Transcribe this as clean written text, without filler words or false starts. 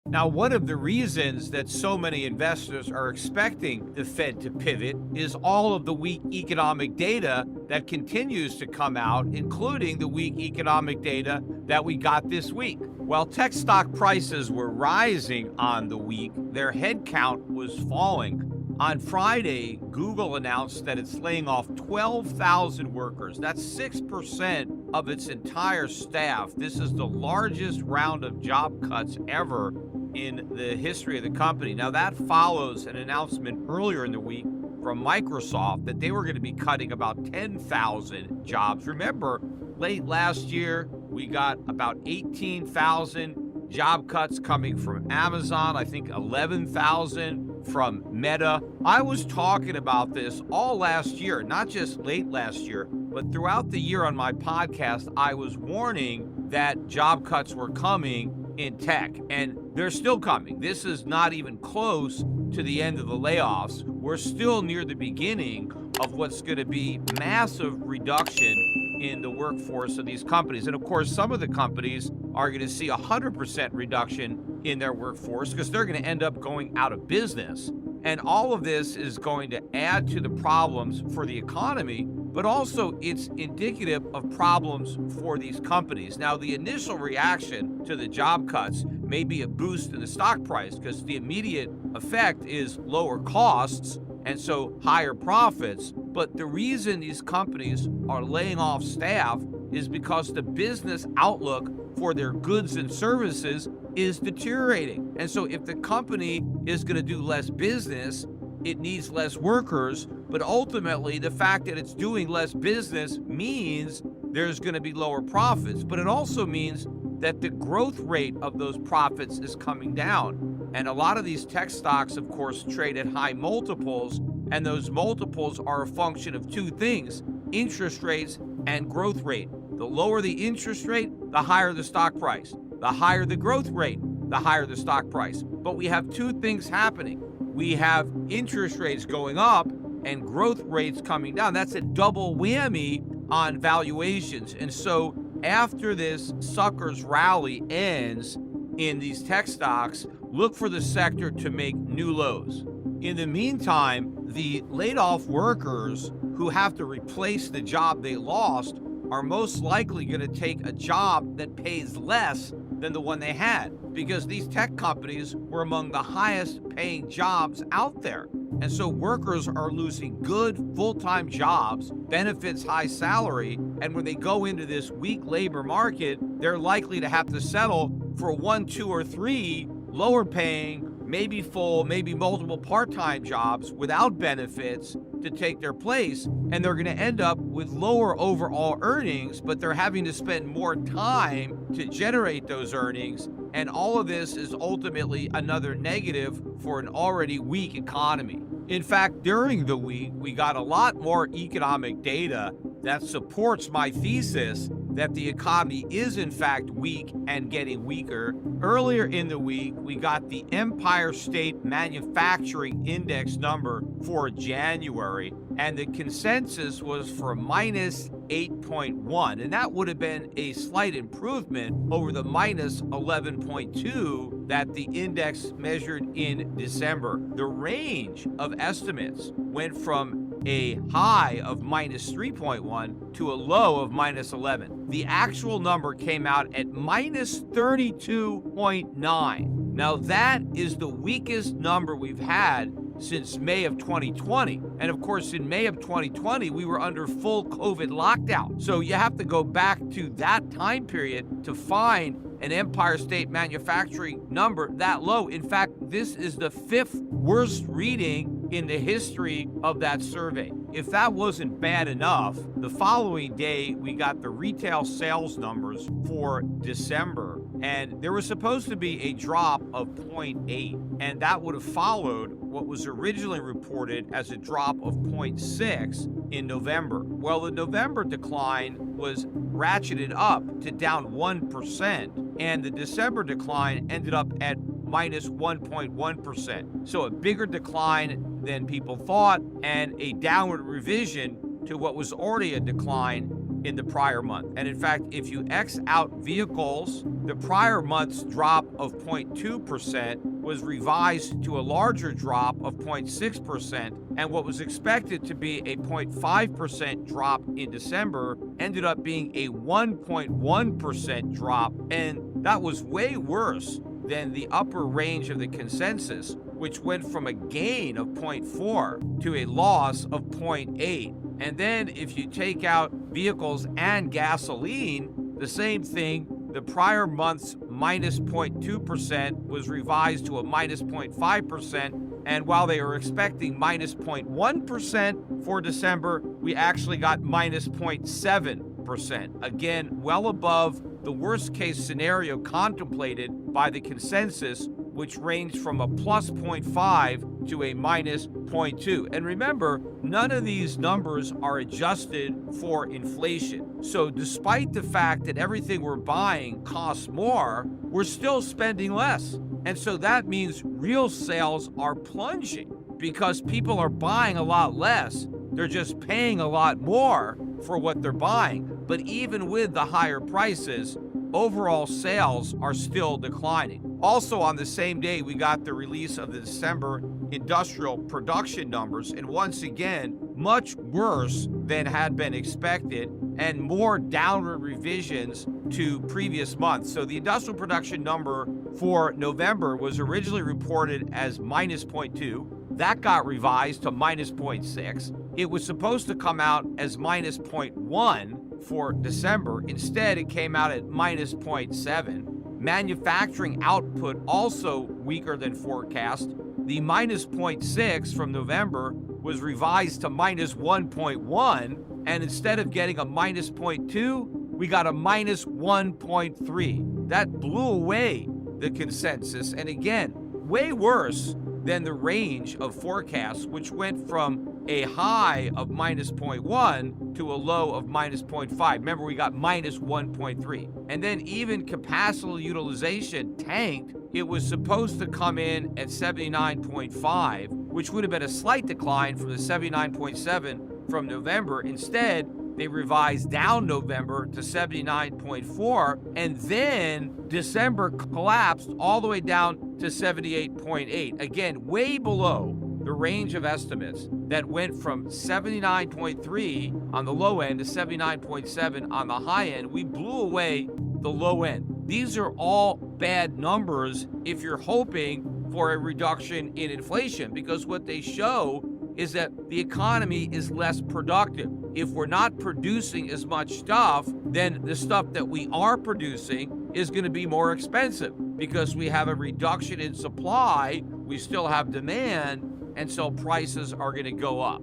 Now, one of the reasons that so many investors are expecting the Fed to pivot is all of the weak economic data that continues to come out, including the weak economic data that we got this week. While tech stock prices were rising on the week, their headcount was falling. On Friday, Google announced that it's laying off 12,000 workers. That's 6% of its entire staff. This is the largest round of job cuts ever in the history of the company. Now, that follows an announcement earlier in the week from Microsoft that they were going to be cutting about 10,000 jobs. Remember, late last year, we got about 18,000 job cuts coming from Amazon, I think 11,000 from Meta. I was talking about this all last year, not just late last year, but throughout the year on my podcast, I was warning that job cuts were coming in tech, and they're still coming. This is not even close to the end of the layoffs. We're still near the beginning of what's going to be massive reduction in the workforce of these companies. And of course, some of the companies are going to see 100% reduction in their workforce because they're going to end up going out of business. And all of this is going to add to the problems for the economy, but also it's indicative of problems for these companies. Now, the initial reaction to the job cuts may be a boost in the stock price because the immediate effect is lower costs and so higher profits. But the reason these companies are laying off staff is because the business outlook for their goods and services is deteriorating. And so if the company is going to do less business, it needs less workers, but ultimately the fact that it's doing less business means there's going to be lower profits, but it also means that the growth rate of those profits is coming down. And a lot of these tech stocks, of course, trade at high multiples, and those multiples are a function of two things: interest rates and growth rate. The lower the interest rate, the higher the stock price. The higher the growth rate, the higher the stock price. But we have two things happening. We have interest rates going up and growth rates coming down. That's a double whammy on valuations. And so after this sucker's rally ends in these tech stocks, look for the sector to make new lows. In the meantime, the laid off workers who have to replace the job they lost are most likely going to take a job that pays less than the one they had, because these tech companies were among the highest paying jobs out there. And so workers are losing good full-time jobs, benefits, high salary, and when they go into this weak labor market, they're likely to have to settle for one, two, or three lower paying, maybe full, maybe multiple part-time jobs without benefits to take their place, and they're going to end up with lower overall earnings, but they're having to spend more time to generate those earnings, and all of this is ultimately another negative for an already weak economy. In fact, during the week, we got a lot more economic data that supports my thesis that the economy is in fact weak and getting weaker. Earlier in the week, we got the Empire State Manufacturing Index number for January, and the consensus was for minus 8.1, and that would have been a slight improvement over the minus 11.2 that the index measured in December. The range of estimates went from a high of minus 3.1 to a low of minus 11. The actual number came out at minus 32.9. Now that is the weakest number we've had since May of 2020. And of course, in May of 2020, we were under full COVID lockdown. So you have to go back to that time period to find an Empire State Manufacturing number that low. In fact, this is the fifth worst reading in the history of that survey. If that wasn't bad enough, the following day, we got the retail sales numbers for December, and there was supposed to be a drop of 0.8, and that would have followed what was originally reported as a drop of 0.6 in November. Well, the November decline was ratcheted up to down 1%, and the December decline ended up at minus 1.1%. So a bigger decline than people thought, and a downward revision to what was already a decline in the prior month. And in fact, if you X out vehicles, the prior month's drop of 0.2% was revised to a larger drop of 0.6%, and what was expected to be a 0.5% drop in December ended up being a 1.1% drop, and that was way worse than the upper range of the consensus, which went from a gain of 0.4 to a loss of 0.8. And then if you take out vehicles and gasoline, the same thing. The prior month's minus 0.2% was revised to a minus 0.5%. And while they were expecting minus 0.1% for December, we actually got minus 0.7%. Again, well above the worst case scenario contemplated by the consensus, which ranged from a plus 0.5 to a minus 0.2. And remember, none of these numbers are adjusted for inflation. So despite the fact that everything we're buying costs more, we're still spending less. And so that means real sales are plunging because people are buying a lot less. They're just paying a lot more for what they're buying. But even with the higher prices, overall sales are still declining. Also, on the same day, we got the release of the December industrial production numbers, and once again, much worse than had been expected and more downward revisions to previous months. So the industrial production number for November was originally reported as minus 0.2. That got revised to minus 0.6. It was supposed to come out as minus 0.1 for December. Instead, it came out at minus 0.7. Manufacturing output also weaker than forecast. The minus 0.6 from November was revised to minus 1.1, and instead of getting a minus 0.2, we got a minus 1.3. That blew away the consensus, and again, way worse than the range of forecasts, which went from a high of minus 0.1 to a low of minus 0.5. Remember, we got minus 1.3. And then even capacity utilization tanked. It was supposed to come in at 79.5, which would have been a slight decline from the 79.7 from November. Instead, they revised down November to 79.4, and then December collapsed all the way down to 78.8. Again, way below the range of estimates that went from 79.3 on the low end to 79.7 on the high end. We blew away the low end. These are all bad numbers if you're hoping for a reduction in inflation, because what they show is that the economy is less productive. If we're not producing as much stuff, then the stuff that we are producing is going to be more expensive because we have a reduction in supply, we still have demand, and so prices are going to go up.